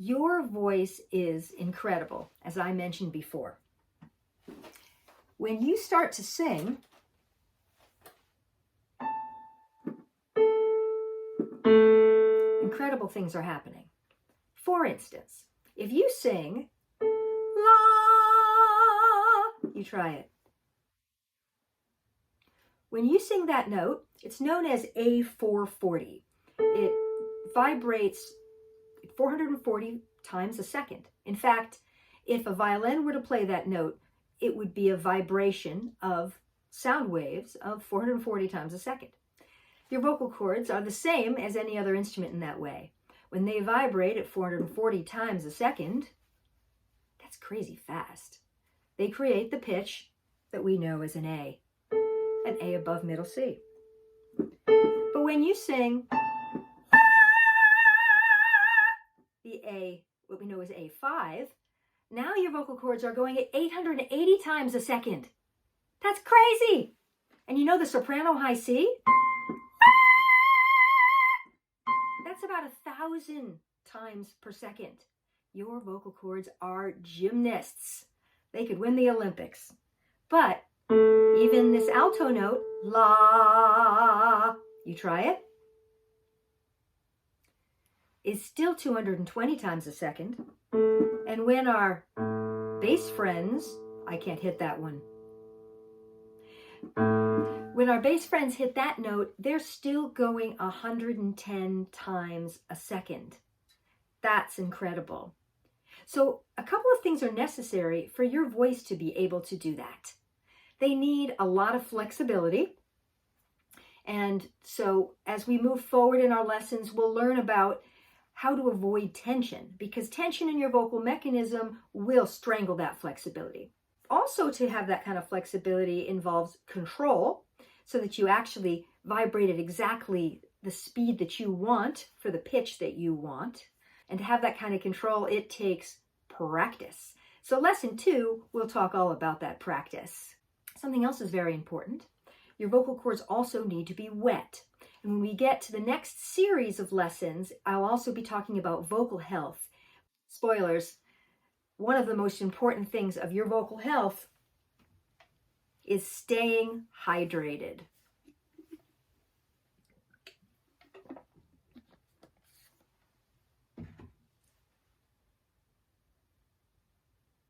Your voice is incredible, as I mentioned before. When you start to sing, incredible things are happening. For instance, if you sing la, you try it. When you sing that note, it's known as A440. It vibrates 440 times a second. In fact, if a violin were to play that note, it would be a vibration of sound waves of 440 times a second. Your vocal cords are the same as any other instrument in that way. When they vibrate at 440 times a second, that's crazy fast. They create the pitch that we know as an A above middle C. But when you sing the A, what we know as A5, now your vocal cords are going at 880 times a second. That's crazy. And you know the soprano high C? That's about 1,000 times per second. Your vocal cords are gymnasts. They could win the Olympics. But even this alto note, la, you try it, is still 220 times a second. And when our bass friends, I can't hit that one. When our bass friends hit that note, they're still going 110 times a second. That's incredible. So a couple of things are necessary for your voice to be able to do that. They need a lot of flexibility. And so as we move forward in our lessons, we'll learn about how to avoid tension, because tension in your vocal mechanism will strangle that flexibility. Also, to have that kind of flexibility involves control, so that you actually vibrate at exactly the speed that you want for the pitch that you want. And to have that kind of control, it takes practice. So lesson 2, we'll talk all about that practice. Something else is very important. Your vocal cords also need to be wet. And when we get to the next series of lessons, I'll also be talking about vocal health. Spoilers, one of the most important things of your vocal health is staying hydrated.